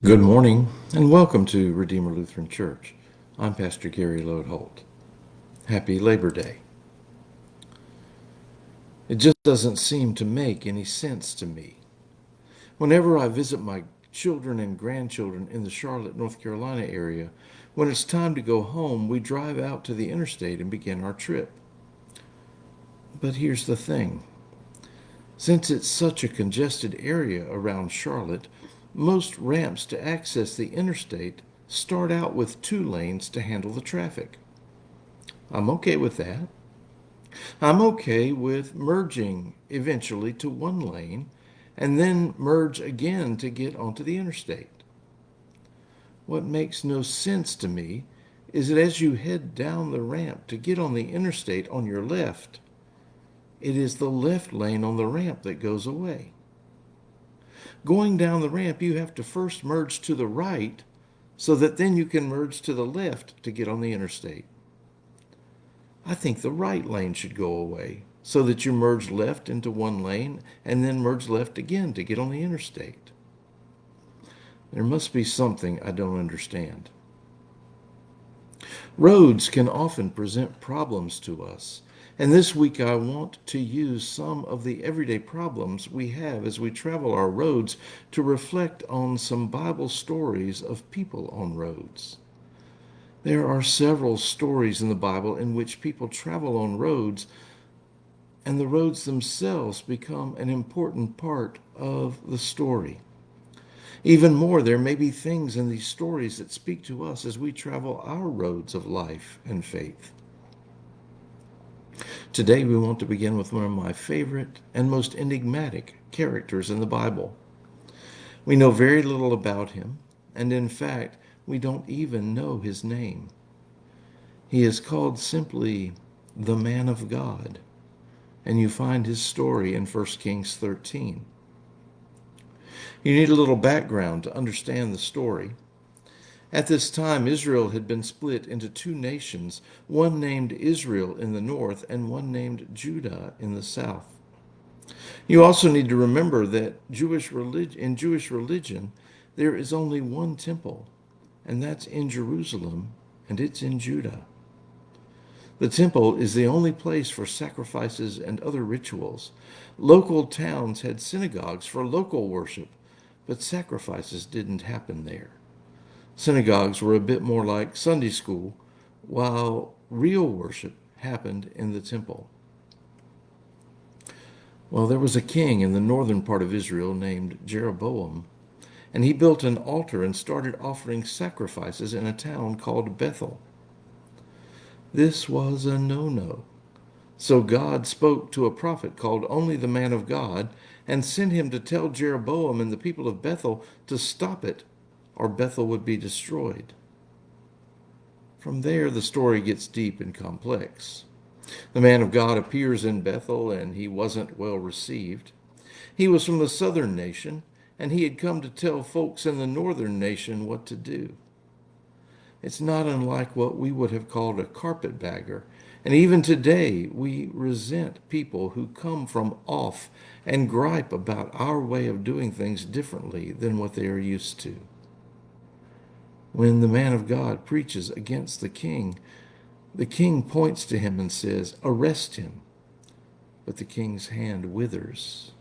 Good morning and welcome to Redeemer Lutheran Church. I'm Pastor Gary Lodeholt. Happy Labor Day. It just doesn't seem to make any sense to me. Whenever I visit my children and grandchildren in the Charlotte, North Carolina area, when it's time to go home, we drive out to the interstate and begin our trip. But here's the thing. Since it's such a congested area around Charlotte, most ramps to access the interstate start out with 2 lanes to handle the traffic. I'm okay with that. I'm okay with merging eventually to 1 lane and then merge again to get onto the interstate. What makes no sense to me is that as you head down the ramp to get on the interstate on your left, it is the left lane on the ramp that goes away. Going down the ramp, you have to first merge to the right so that then you can merge to the left to get on the interstate. I think the right lane should go away so that you merge left into 1 lane and then merge left again to get on the interstate. There must be something I don't understand. Roads can often present problems to us, and this week I want to use some of the everyday problems we have as we travel our roads to reflect on some Bible stories of people on roads. There are several stories in the Bible in which people travel on roads, and the roads themselves become an important part of the story. Even more, there may be things in these stories that speak to us as we travel our roads of life and faith. Today, we want to begin with one of my favorite and most enigmatic characters in the Bible. We know very little about him, and in fact, we don't even know his name. He is called simply the Man of God, and you find his story in 1 Kings 13. You need a little background to understand the story. At this time, Israel had been split into 2 nations, one named Israel in the north and one named Judah in the south. You also need to remember that in Jewish religion, there is only one temple, and that's in Jerusalem, and it's in Judah. The temple is the only place for sacrifices and other rituals. Local towns had synagogues for local worship, but sacrifices didn't happen there. Synagogues were a bit more like Sunday school, while real worship happened in the temple. Well, there was a king in the northern part of Israel named Jeroboam, and he built an altar and started offering sacrifices in a town called Bethel. This was a no-no. So God spoke to a prophet called Only the Man of God and sent him to tell Jeroboam and the people of Bethel to stop it, or Bethel would be destroyed. From there, the story gets deep and complex. The man of God appears in Bethel, and he wasn't well received. He was from the southern nation, and he had come to tell folks in the northern nation what to do. It's not unlike what we would have called a carpetbagger, and even today we resent people who come from off and gripe about our way of doing things differently than what they are used to. When the man of God preaches against the king points to him and says, "Arrest him." But the king's hand withers.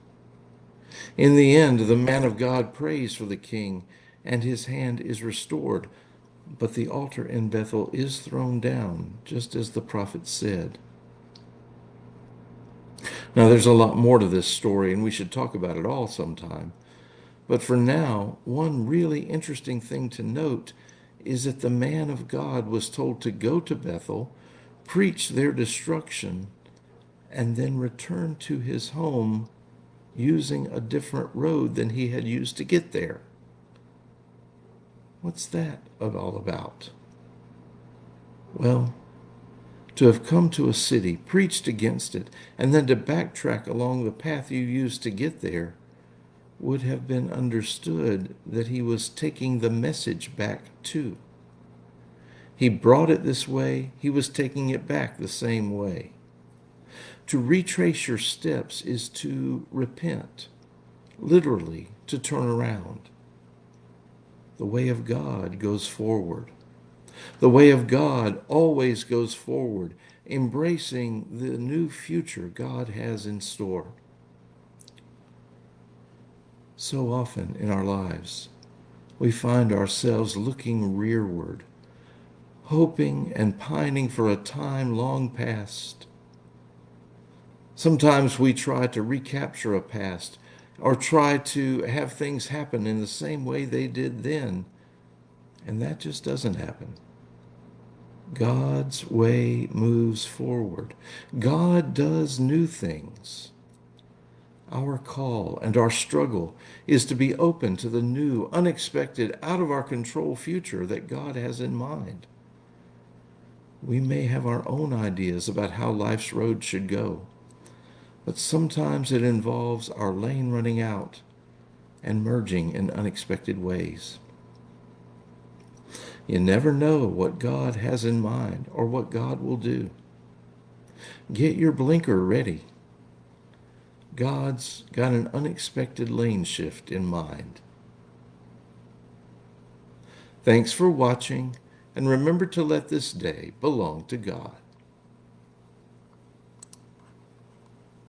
In the end, the man of God prays for the king, and his hand is restored. But the altar in Bethel is thrown down, just as the prophet said. Now, there's a lot more to this story, and we should talk about it all sometime. But for now, one really interesting thing to note is that the man of God was told to go to Bethel, preach their destruction, and then return to his home using a different road than he had used to get there. What's that all about? Well, to have come to a city, preached against it, and then to backtrack along the path you used to get there would have been understood that he was taking the message back too. He brought it this way, he was taking it back the same way. To retrace your steps is to repent, literally to turn around. The way of God goes forward. The way of God always goes forward, embracing the new future God has in store. So often in our lives, we find ourselves looking rearward, hoping and pining for a time long past. Sometimes we try to recapture a past or try to have things happen in the same way they did then, and that just doesn't happen. God's way moves forward. God does new things. Our call and our struggle is to be open to the new, unexpected, out of our control future that God has in mind. We may have our own ideas about how life's road should go, but sometimes it involves our lane running out and merging in unexpected ways. You never know what God has in mind or what God will do. Get your blinker ready. God's got an unexpected lane shift in mind. Thanks for watching, and remember to let this day belong to God.